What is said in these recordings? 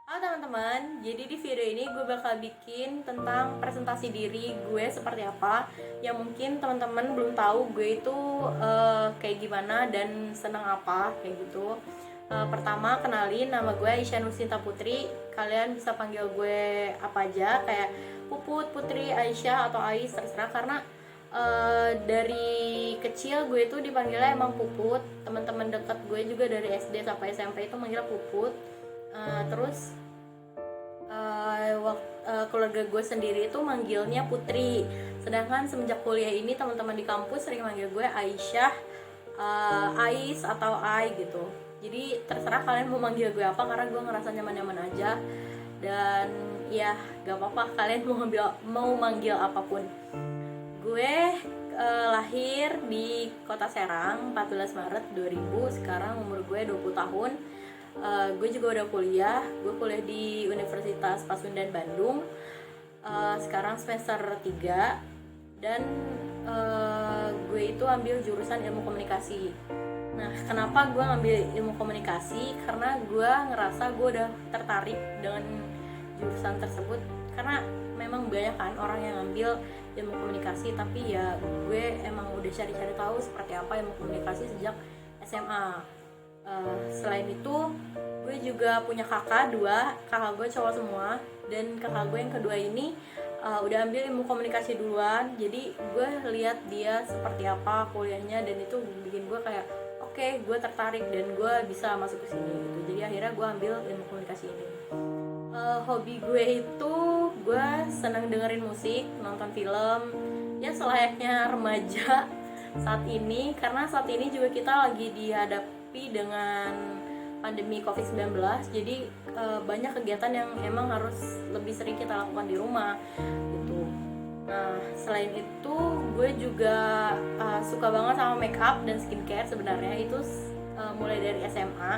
Halo teman-teman, jadi di video ini gue bakal bikin tentang presentasi diri gue seperti apa. Yang mungkin teman-teman belum tahu gue itu kayak gimana dan seneng apa kayak gitu. Pertama kenalin, nama gue Aisyah Nursinta Putri. Kalian bisa panggil gue apa aja, kayak Puput, Putri, Aisyah atau Ais, terserah. Karena dari kecil gue itu dipanggilnya emang Puput. Teman-teman dekat gue juga dari SD sampai SMP itu manggil Puput. Terus keluarga gue sendiri itu manggilnya Putri, sedangkan semenjak kuliah ini teman-teman di kampus sering manggil gue Aisyah, Ais atau Ai gitu. Jadi terserah kalian mau manggil gue apa, karena gue ngerasa nyaman-nyaman aja. Dan ya gak apa-apa kalian mau manggil apapun. Gue lahir di Kota Serang 14 Maret 2000. Sekarang umur gue 20 tahun. Gue juga udah kuliah. Gue kuliah di Universitas Pasundan Bandung. Sekarang semester 3. Dan gue itu ambil jurusan ilmu komunikasi. Nah, kenapa gue ngambil ilmu komunikasi? Karena gue ngerasa gue udah tertarik dengan jurusan tersebut. Karena memang banyak kan orang yang ngambil ilmu komunikasi, tapi ya gue emang udah cari-cari tahu seperti apa ilmu komunikasi sejak SMA. Selain itu gue juga punya kakak gue cowok semua, dan kakak gue yang kedua ini udah ambil ilmu komunikasi duluan. Jadi gue lihat dia seperti apa kuliahnya, dan itu bikin gue kayak oke, gue tertarik dan gue bisa masuk ke sini gitu. Jadi akhirnya gue ambil ilmu komunikasi ini. Hobi gue itu gue senang dengerin musik, nonton film, ya selayaknya remaja saat ini. Karena saat ini juga kita lagi dihadapi dengan pandemi COVID-19, jadi banyak kegiatan yang emang harus lebih sering kita lakukan di rumah gitu. Nah, selain itu gue juga suka banget sama make up dan skincare. Sebenarnya itu mulai dari SMA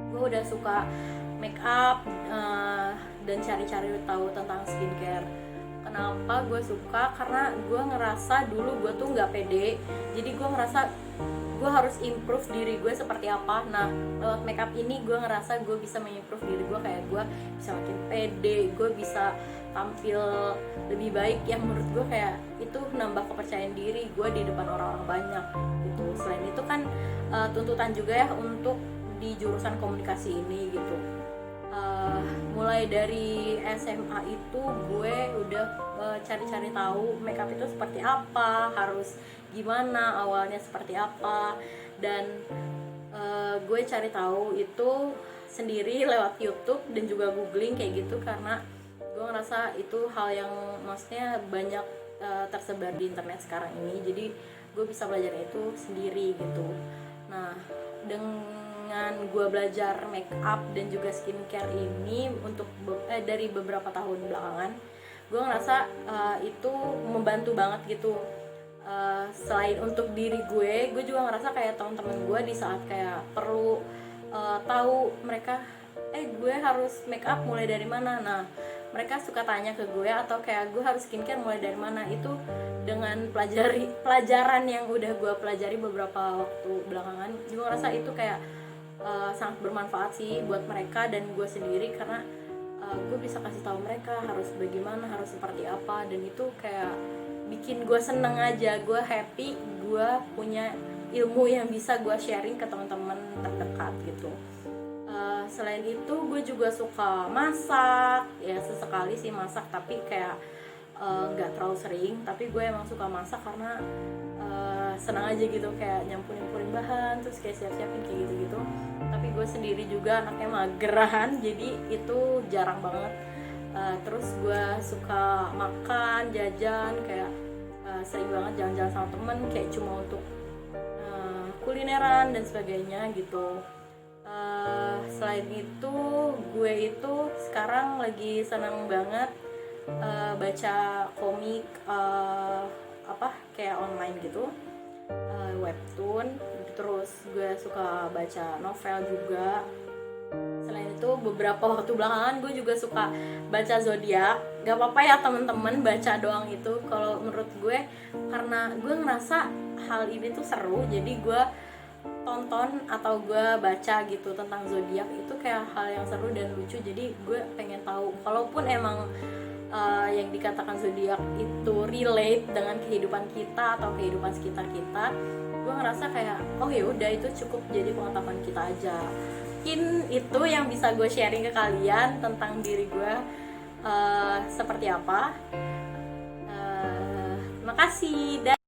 gue udah suka make up dan cari-cari tahu tentang skincare. Kenapa gue suka? Karena gue ngerasa dulu gue tuh nggak pede, jadi gue ngerasa gue harus improve diri gue seperti apa. Nah, lewat makeup ini gue ngerasa gue bisa mengimprove diri gue, kayak gue bisa makin pede, gue bisa tampil lebih baik, yang menurut gue kayak itu nambah kepercayaan diri gue di depan orang-orang banyak gitu. Selain itu kan tuntutan juga ya untuk di jurusan komunikasi ini gitu. Mulai dari SMA itu gue udah cari-cari tahu makeup itu seperti apa, harus gimana, awalnya seperti apa, dan gue cari tahu itu sendiri lewat YouTube dan juga googling kayak gitu. Karena gue ngerasa itu hal yang maksudnya banyak tersebar di internet sekarang ini, jadi gue bisa belajar itu sendiri gitu. Nah, dengan gue belajar make up dan juga skincare ini untuk dari beberapa tahun belakangan, gue ngerasa itu membantu banget gitu. Selain untuk diri gue juga ngerasa kayak teman-teman gue di saat kayak perlu tahu mereka gue harus make up mulai dari mana. Nah, mereka suka tanya ke gue, atau kayak gue harus skincare mulai dari mana. Itu dengan pelajaran yang udah gue pelajari beberapa waktu belakangan, gue ngerasa itu kayak sangat bermanfaat sih buat mereka dan gue sendiri. Karena gue bisa kasih tahu mereka harus bagaimana, harus seperti apa, dan itu kayak bikin gue seneng aja, gue happy, gue punya ilmu yang bisa gue sharing ke teman-teman terdekat gitu. Selain itu gue juga suka masak, ya sesekali sih masak, tapi kayak nggak terlalu sering. Tapi gue emang suka masak karena senang aja gitu, kayak nyampurin bahan terus kayak siapin kayak gitu. Tapi gue sendiri juga anaknya mageran, jadi itu jarang banget. Terus gue suka makan, jajan, kayak sering banget jalan-jalan sama temen, kayak cuma untuk kulineran dan sebagainya gitu. Selain itu gue itu sekarang lagi senang banget baca komik, kayak online gitu, webtoon. Terus gue suka baca novel juga. Selain itu beberapa waktu belakangan gue juga suka baca zodiak. Gak apa-apa ya teman-teman baca doang itu kalau menurut gue, karena gue ngerasa hal ini tuh seru, jadi gue tonton atau gue baca gitu tentang zodiak itu kayak hal yang seru dan lucu, jadi gue pengen tahu kalaupun emang yang dikatakan zodiak itu relate dengan kehidupan kita atau kehidupan sekitar kita, gue ngerasa kayak oh ya udah itu cukup jadi pengetahuan kita aja. Mungkin itu yang bisa gue sharing ke kalian tentang diri gue seperti apa. Terima kasih dan